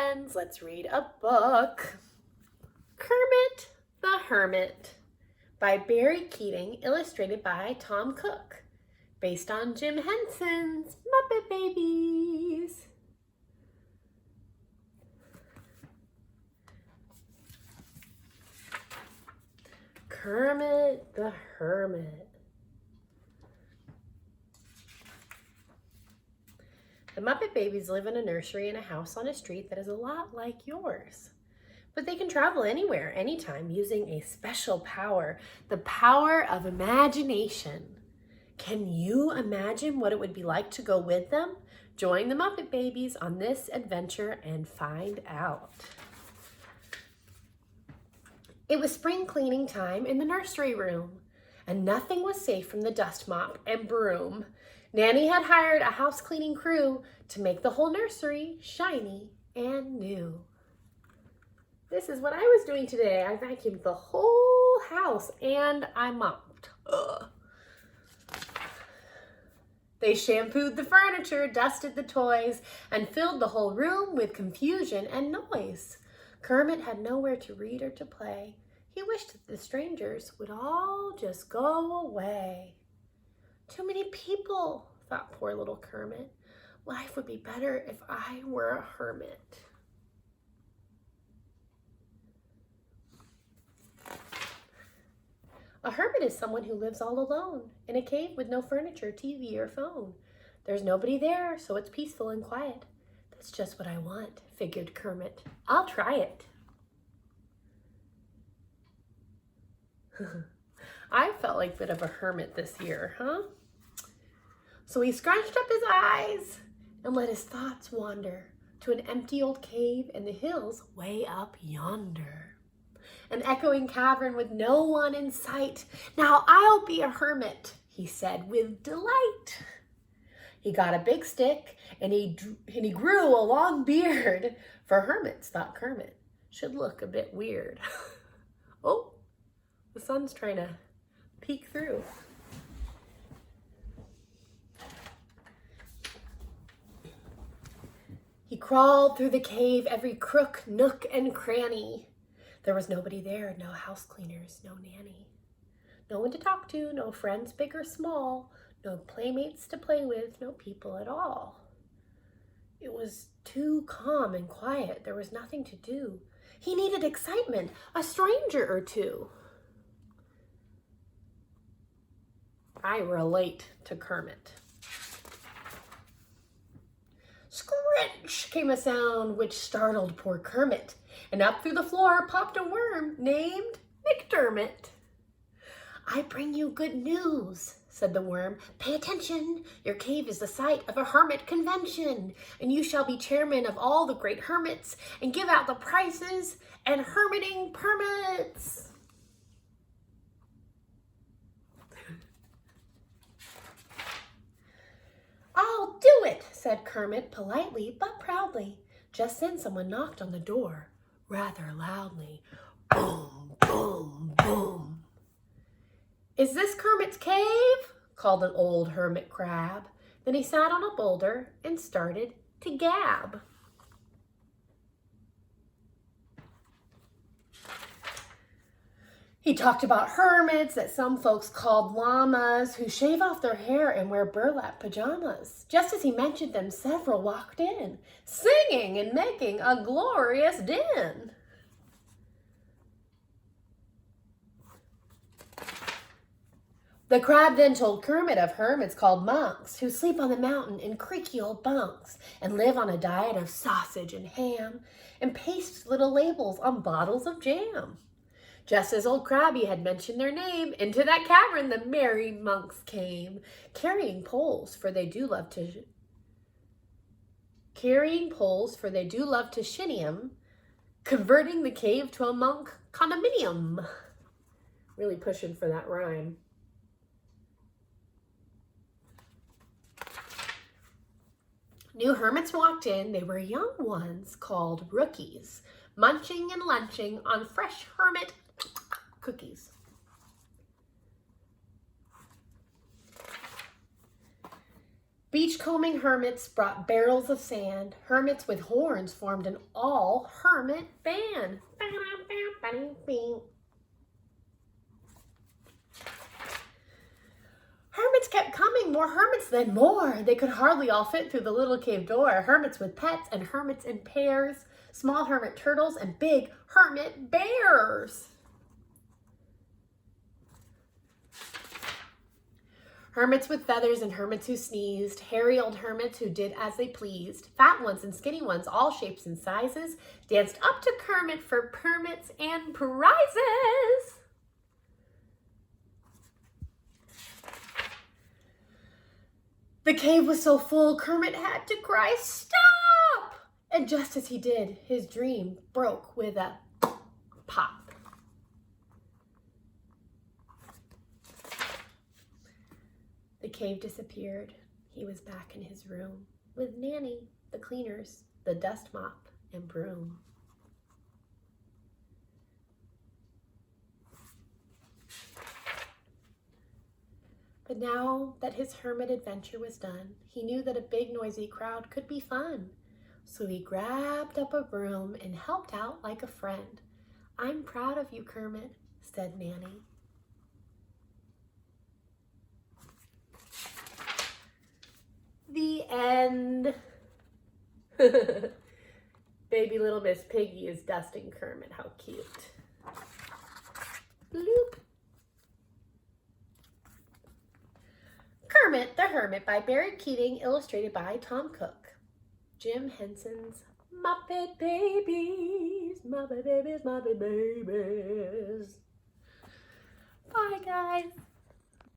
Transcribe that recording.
friends, let's read a book. Kermit the Hermit by Barry Keating, illustrated by Tom Cook, based on Jim Henson's Muppet Babies. Kermit the Hermit. The Muppet Babies live in a nursery in a house on a street that is a lot like yours. But they can travel anywhere, anytime, using a special power, the power of imagination. Can you imagine what it would be like to go with them? Join the Muppet Babies on this adventure and find out. It was spring cleaning time in the nursery room, and nothing was safe from the dust mop and broom. Nanny had hired a house cleaning crew to make the whole nursery shiny and new. This is what I was doing today. I vacuumed the whole house and I mopped. Ugh. They shampooed the furniture, dusted the toys, and filled the whole room with confusion and noise. Kermit had nowhere to read or to play. He wished that the strangers would all just go away. Too many people, thought poor little Kermit. Life would be better if I were a hermit. A hermit is someone who lives all alone in a cave with no furniture, TV, or phone. There's nobody there, so it's peaceful and quiet. That's just what I want, figured Kermit. I'll try it. I felt like a bit of a hermit this year, huh? So he scrunched up his eyes and let his thoughts wander to an empty old cave in the hills way up yonder. An echoing cavern with no one in sight. Now I'll be a hermit, he said with delight. He got a big stick and he grew a long beard, for hermits, thought Kermit, should look a bit weird. Oh, the sun's trying to peek through. He crawled through the cave, every crook, nook, and cranny. There was nobody there, no house cleaners, no nanny. No one to talk to, no friends big or small, no playmates to play with, no people at all. It was too calm and quiet. There was nothing to do. He needed excitement, a stranger or two. I relate to Kermit. Scritch came a sound which startled poor Kermit, and up through the floor popped a worm named McDermott. I bring you good news, said the worm. Pay attention. Your cave is the site of a hermit convention, and you shall be chairman of all the great hermits and give out the prizes and hermiting permits. I'll do it, said Kermit politely but proudly. Just then someone knocked on the door rather loudly. Boom, boom, boom. Is this Kermit's cave? Called an old hermit crab. Then he sat on a boulder and started to gab. He talked about hermits that some folks called llamas who shave off their hair and wear burlap pajamas. Just as he mentioned them, several walked in, singing and making a glorious din. The crab then told Kermit of hermits called monks who sleep on the mountain in creaky old bunks and live on a diet of sausage and ham and paste little labels on bottles of jam. Just as old Krabby had mentioned their name, into that cavern the merry monks came, carrying poles, for they do love to shinny 'em, converting the cave to a monk condominium. Really pushing for that rhyme. New hermits walked in. They were young ones called rookies, munching and lunching on fresh hermit cookies. Beachcombing hermits brought barrels of sand. Hermits with horns formed an all-hermit band. Hermits kept coming, more hermits than more. They could hardly all fit through the little cave door. Hermits with pets and hermits in pairs. Small hermit turtles and big hermit bears. Hermits with feathers and hermits who sneezed. Hairy old hermits who did as they pleased. Fat ones and skinny ones, all shapes and sizes, danced up to Kermit for permits and prizes. The cave was so full, Kermit had to cry, "Stop!" And just as he did, his dream broke with a pop. The cave disappeared. He was back in his room with Nanny, the cleaners, the dust mop, and broom. But now that his hermit adventure was done, he knew that a big noisy crowd could be fun. So he grabbed up a broom and helped out like a friend. "I'm proud of you, Kermit," said Nanny. The end. Baby little Miss Piggy is dusting Kermit. How cute. Bloop. Kermit the Hermit by Barry Keating, illustrated by Tom Cook. Jim Henson's Muppet Babies. Muppet Babies, Muppet Babies. Bye, guys.